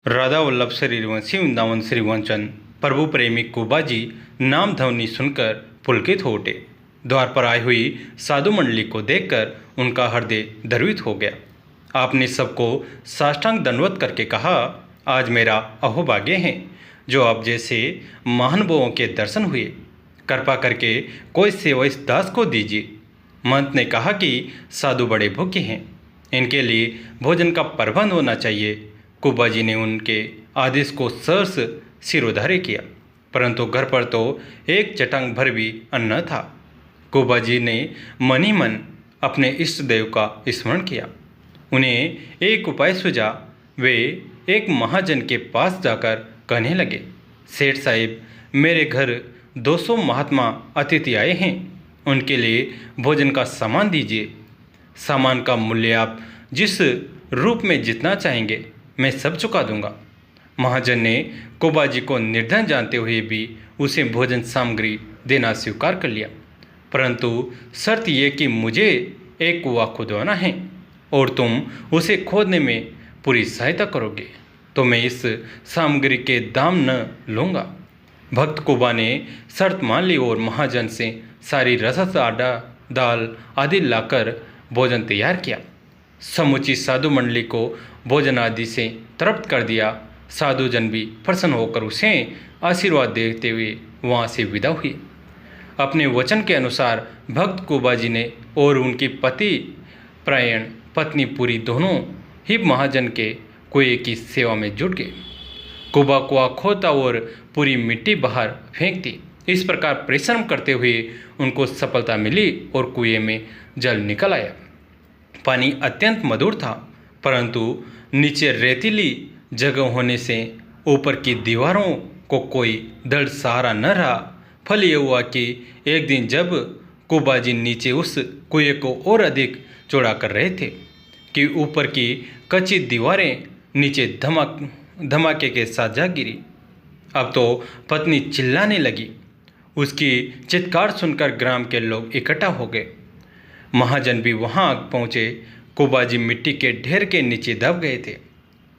राधा वल्लभ श्रीवंशी वृंदावन श्रीवंचन प्रभु प्रेमी कुबाजी नाम ध्वनि सुनकर पुलकित हो उठे। द्वार पर आई हुई साधु मंडली को देखकर उनका हृदय द्रवित हो गया। आपने सबको साष्टांग दंडवत करके कहा, आज मेरा अहोभाग्य है जो आप जैसे महानुभावों के दर्शन हुए। कृपा करके कोई सेवा इस दास को दीजिए। महंत ने कहा कि साधु बड़े भूखे हैं, इनके लिए भोजन का प्रबंध होना चाहिए। कुबाजी ने उनके आदेश को सहर्ष सिरोधार्य किया, परंतु घर पर तो एक चटांग भर भी अन्न था। कुबाजी ने मन ही मन अपने इष्ट देव का स्मरण किया। उन्हें एक उपाय सूझा। वे एक महाजन के पास जाकर कहने लगे, सेठ साहिब, मेरे घर 200 महात्मा अतिथि आए हैं, उनके लिए भोजन का सामान दीजिए। सामान का मूल्य आप जिस रूप में जितना चाहेंगे मैं सब चुका दूंगा। महाजन ने कुबाजी को निर्धन जानते हुए भी उसे भोजन सामग्री देना स्वीकार कर लिया, परंतु शर्त यह कि मुझे एक कुआं खुदवाना है और तुम उसे खोदने में पूरी सहायता करोगे तो मैं इस सामग्री के दाम न लूँगा। भक्त कुबा ने शर्त मान ली और महाजन से सारी रसद आटा दाल आदि लाकर भोजन तैयार किया। समुची साधु मंडली को भोजन आदि से तृप्त कर दिया। साधु जन भी प्रसन्न होकर उसे आशीर्वाद देते हुए वहाँ से विदा हुए। अपने वचन के अनुसार भक्त कुबाजी ने और उनकी पति प्रायण पत्नी पूरी दोनों ही महाजन के कुएं की सेवा में जुट गए। कुबा कुआं खोदता और पूरी मिट्टी बाहर फेंकती। इस प्रकार परिश्रम करते हुए उनको सफलता मिली और कुएं में जल निकल आया। पानी अत्यंत मधुर था, परंतु नीचे रेतीली जगह होने से ऊपर की दीवारों को कोई दृढ़ सहारा न रहा। फल ये हुआ कि एक दिन जब कुबाजी नीचे उस कुएं को और अधिक चौड़ा कर रहे थे कि ऊपर की कच्ची दीवारें नीचे धमाके के साथ जा गिरी। अब तो पत्नी चिल्लाने लगी। उसकी चित्कार सुनकर ग्राम के लोग इकट्ठा हो गए। महाजन भी वहां पहुंचे। कुबाजी मिट्टी के ढेर के नीचे दब गए थे।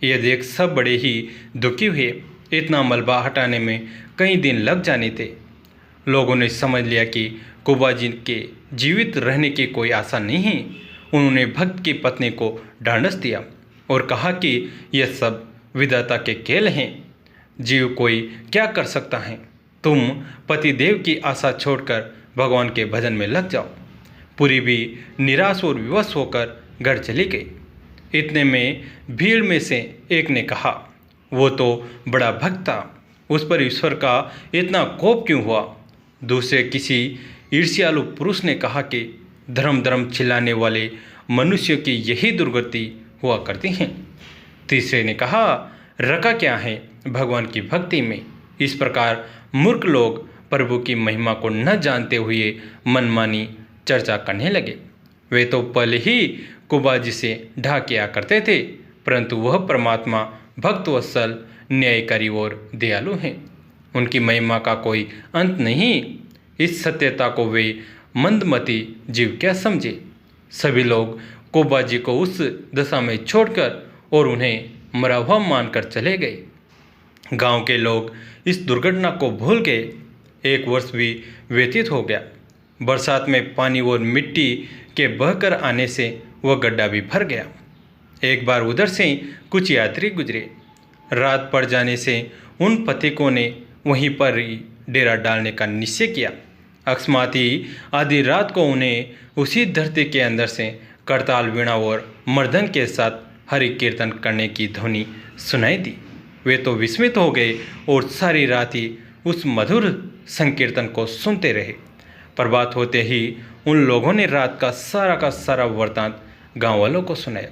यह देख सब बड़े ही दुखी हुए। इतना मलबा हटाने में कई दिन लग जाने थे। लोगों ने समझ लिया कि कुबाजी के जीवित रहने की कोई आशा नहीं। उन्होंने भक्त की पत्नी को ढांढस दिया और कहा कि यह सब विधाता के खेल हैं, जीव कोई क्या कर सकता है। तुम पतिदेव की आशा छोड़कर भगवान के भजन में लग जाओ। पूरी भी निराश और विवश होकर घर चली गई। इतने में भीड़ में से एक ने कहा, वो तो बड़ा भक्त था, उस पर ईश्वर का इतना कोप क्यों हुआ। दूसरे किसी ईर्ष्यालु पुरुष ने कहा कि धर्म धर्म चिल्लाने वाले मनुष्यों की यही दुर्गति हुआ करती हैं। तीसरे ने कहा, रखा क्या है भगवान की भक्ति में। इस प्रकार मूर्ख लोग प्रभु की महिमा को न जानते हुए मनमानी चर्चा करने लगे। वे तो पहले ही कुबाजी से ढा किया करते थे, परंतु वह परमात्मा भक्तवत्सल न्यायकारी और दयालु हैं। उनकी महिमा का कोई अंत नहीं। इस सत्यता को वे मंदमती जीव क्या समझे। सभी लोग कुबाजी को उस दशा में छोड़कर और उन्हें मरा हुआ मानकर चले गए। गांव के लोग इस दुर्घटना को भूल गए। 1 वर्ष भी व्यतीत हो गया। बरसात में पानी और मिट्टी के बहकर आने से वह गड्ढा भी भर गया। एक बार उधर से कुछ यात्री गुजरे। रात पड़ जाने से उन पथिकों ने वहीं पर ही डेरा डालने का निश्चय किया। अकस्मात ही आधी रात को उन्हें उसी धरती के अंदर से करताल, वीणा और मर्दन के साथ हरि कीर्तन करने की ध्वनि सुनाई दी। वे तो विस्मित हो गए और सारी रात ही उस मधुर संकीर्तन को सुनते रहे। प्रभात होते ही उन लोगों ने रात का सारा वृत्तांत गाँव वालों को सुनाया।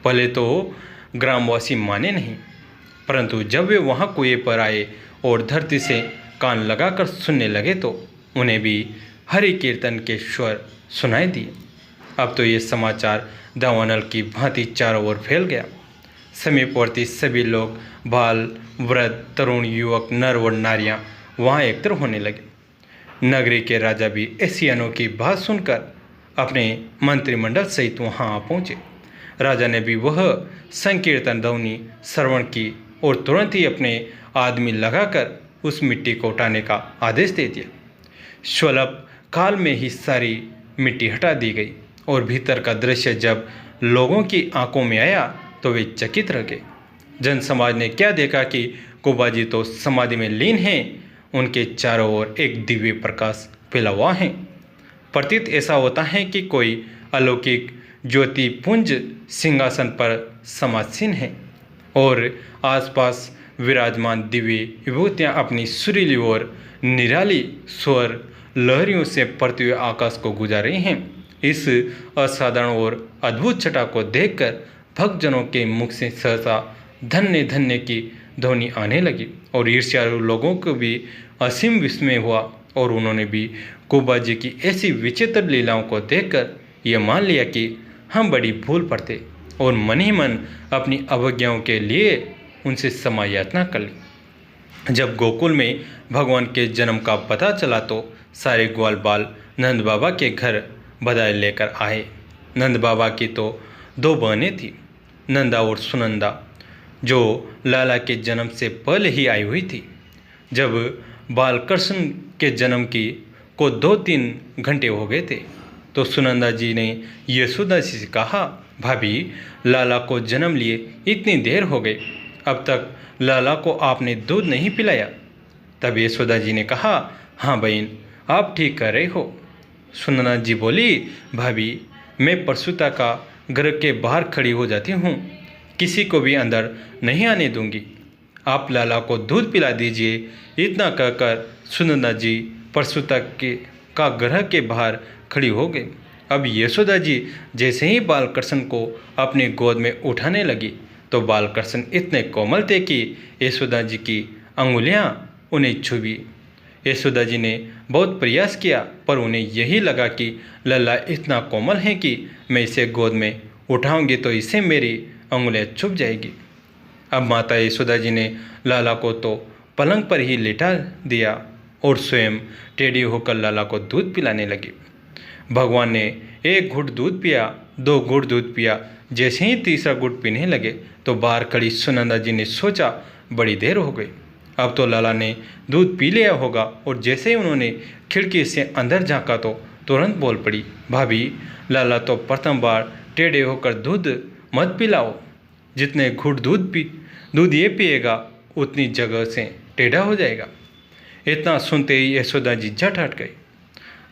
पहले तो ग्रामवासी माने नहीं, परंतु जब वे वहाँ कुएं पर आए और धरती से कान लगाकर सुनने लगे तो उन्हें भी हरि कीर्तन के स्वर सुनाई दिए। अब तो ये समाचार दावानल की भांति चारों ओर फैल गया। समीपवर्ती सभी लोग, बाल, वृद्ध, तरुण, युवक, नर और नारियां वहाँ एकत्र होने लगे। नगरी के राजा भी ऐसी अनोखी बात सुनकर अपने मंत्रिमंडल सहित वहाँ आ पहुँचे। राजा ने भी वह संकीर्तन ध्वनि श्रवण की और तुरंत ही अपने आदमी लगाकर उस मिट्टी को उठाने का आदेश दे दिया। स्वल्प काल में ही सारी मिट्टी हटा दी गई और भीतर का दृश्य जब लोगों की आंखों में आया तो वे चकित रह गए। जन समाज ने क्या देखा कि कुबाजी तो समाधि में लीन हैं, उनके चारों ओर एक दिव्य प्रकाश फैला हुआ है। प्रतीत ऐसा होता है कि कोई अलौकिक ज्योति पुंज सिंहासन पर समासीन है और आसपास विराजमान दिव्य विभूतियाँ अपनी सुरीली और निराली स्वर लहरियों से पृथ्वी आकाश को गुजार रही हैं। इस असाधारण और अद्भुत छटा को देखकर भक्तजनों के मुख से सहसा धन्य धन्य की ध्वनि आने लगी और ईर्ष्यालु लोगों को भी असीम विस्मय हुआ और उन्होंने भी कुबाजी की ऐसी विचित्र लीलाओं को देखकर यह मान लिया कि हम बड़ी भूल पर थे और मन ही मन अपनी अवज्ञाओं के लिए उनसे क्षमा याचना कर ली। जब गोकुल में भगवान के जन्म का पता चला तो सारे ग्वाल बाल नंद बाबा के घर बधाई लेकर आए। नंद बाबा की तो 2 बहनें थीं, नंदा और सुनंदा, जो लाला के जन्म से पहले ही आई हुई थी। जब बालकृष्ण के जन्म की को 2-3 घंटे हो गए थे तो सुनंदा जी ने यशोदा जी से कहा, भाभी, लाला को जन्म लिए इतनी देर हो गई, अब तक लाला को आपने दूध नहीं पिलाया। तब यशोदा जी ने कहा, हाँ बहन, आप ठीक कह रहे हो। सुनंदा जी बोली, भाभी, मैं परसुता का घर के बाहर खड़ी हो जाती हूँ, किसी को भी अंदर नहीं आने दूंगी, आप लाला को दूध पिला दीजिए। इतना कहकर सुनंदा जी परसुता का घर के बाहर खड़ी हो गई। अब यशोदा जी जैसे ही बालकृष्ण को अपनी गोद में उठाने लगी तो बालकृष्ण इतने कोमल थे कि यशोदा जी की अंगुलियां उन्हें छुई। यशोदा जी ने बहुत प्रयास किया पर उन्हें यही लगा कि लल्ला इतना कोमल है कि मैं इसे गोद में उठाऊंगी तो इसे मेरी अंगुलियां छुप जाएगी। अब माता यशोदा जी ने लाला को तो पलंग पर ही लिटा दिया और स्वयं टेढ़ी होकर लाला को दूध पिलाने लगी। भगवान ने 1 घूंट दूध पिया, 2 घूंट दूध पिया। जैसे ही तीसरा घूंट पीने लगे तो बाहर खड़ी सुनंदा जी ने सोचा, बड़ी देर हो गई, अब तो लाला ने दूध पी लिया होगा। और जैसे ही उन्होंने खिड़की से अंदर झांका तो तुरंत बोल पड़ी, भाभी, लाला तो प्रथम बार टेढ़े होकर दूध मत पिलाओ, जितने घूंट दूध ये पिएगा उतनी जगह से टेढ़ा हो जाएगा। इतना सुनते ही यशोदा जी झट हट गई।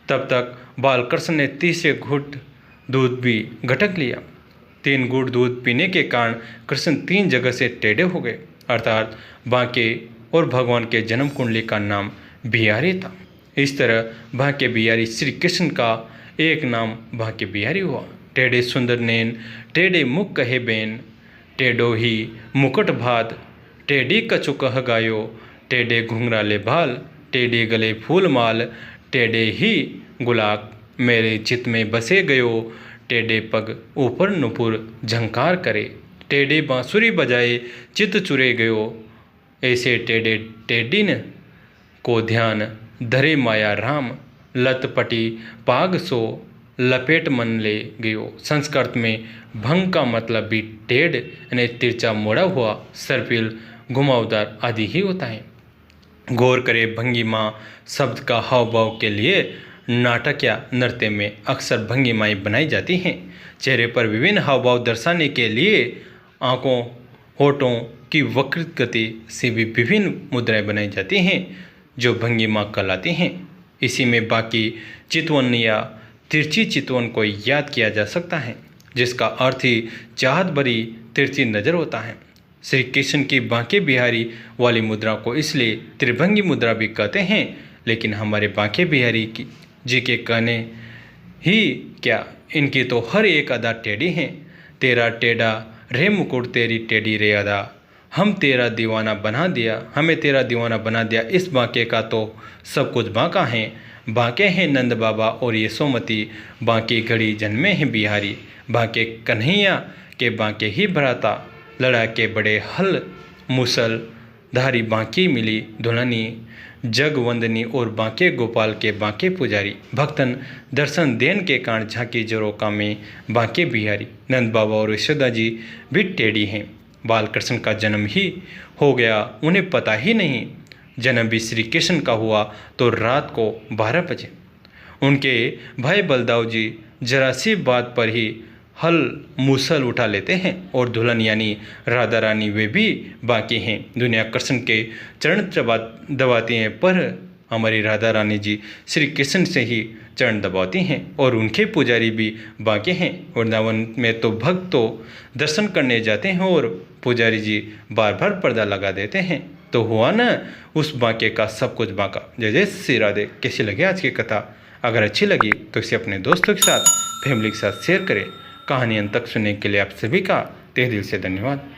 तब तक बालकृष्ण ने तीसरे घूंट दूध भी घटक लिया। 3 घूंट दूध पीने के कारण कृष्ण 3 जगह से टेढ़े हो गए, अर्थात बांके और भगवान के जन्म कुंडली का नाम बिहारी था। इस तरह बांके बिहारी श्री कृष्ण का एक नाम बांके बिहारी हुआ। टेढ़े सुंदर नैन, टेढ़े मुख कहे बेन, टेढ़ो ही मुकुट भात, टेढ़ी कछु कह गायो, टेढ़े घुंघराले बाल, टेढ़े गले फूल माल, टेढ़े ही गुलाब मेरे चित में बसे गयो, टेढ़े पग ऊपर नुपुर झंकार करे, टेढ़े बांसुरी बजाए चित चुरे गयो, ऐसे टेढ़े टेढ़ीन को ध्यान धरे माया राम, लतपटी पाग सो लपेट मन ले गयो। संस्कृत में भंग का मतलब भी टेढ़ यानी तिरछा मोड़ा हुआ, सर्पिल, घुमावदार आदि ही होता है। गौर करे, भंगिमा शब्द का हाव भाव के लिए नाटक या नृत्य में अक्सर भंगिमाएं बनाई जाती हैं। चेहरे पर विभिन्न हाव भाव दर्शाने के लिए आंखों, होठों की वक्र गति से भी विभिन्न मुद्राएं बनाई जाती हैं जो भंगिमा कहलाती हैं। इसी में बाकी चितवन या तिरछी चितवन को याद किया जा सकता है, जिसका अर्थ ही चाहत भरी तिरछी नज़र होता है। श्री कृष्ण की बांके बिहारी वाली मुद्रा को इसलिए त्रिभंगी मुद्रा भी कहते हैं, लेकिन हमारे बांके बिहारी जी के कहने ही क्या, इनकी तो हर एक अदा टेढ़ी है। तेरा टेढ़ा रे मुकुट, तेरी टेढ़ी रे अदा, हमें तेरा दीवाना बना दिया। इस बांके का तो सब कुछ बांका है। बांके हैं नंद बाबा और यशोमती, बांकी घड़ी जन्मे हैं बिहारी, बांके कन्हैया के बांके ही भराता, लड़ा के बड़े हल मुसल धारी, बांकी मिली दुल्हनी जग वंदनी, और बांके गोपाल के बांके पुजारी, भक्तन दर्शन देन के कारण झांकी जरोका में बांके बिहारी। नंद बाबा और यशोदा जी भी टेढ़ी हैं। बालकृष्ण का जन्म ही हो गया, उन्हें पता ही नहीं। जन्म भी श्री कृष्ण का हुआ तो रात को 12 बजे। उनके भाई बलदाऊ जी जरा सी बात पर ही हल मूसल उठा लेते हैं और दुल्हन यानी राधा रानी वे भी बाकी हैं। दुनिया कृष्ण के चरण दबाती हैं, पर हमारी राधा रानी जी श्री कृष्ण से ही चरण दबाती हैं और उनके पुजारी भी बाकी हैं। वृंदावन में तो भक्त तो दर्शन करने जाते हैं और पुजारी जी बार बार पर्दा लगा देते हैं। तो हुआ ना उस बांके का सब कुछ बांका। जय जय श्री राधे। कैसी लगी आज की कथा? अगर अच्छी लगी तो इसे अपने दोस्तों के साथ, फैमिली के साथ शेयर करें। कहानी अंत तक सुनने के लिए आप सभी का तहे दिल से धन्यवाद।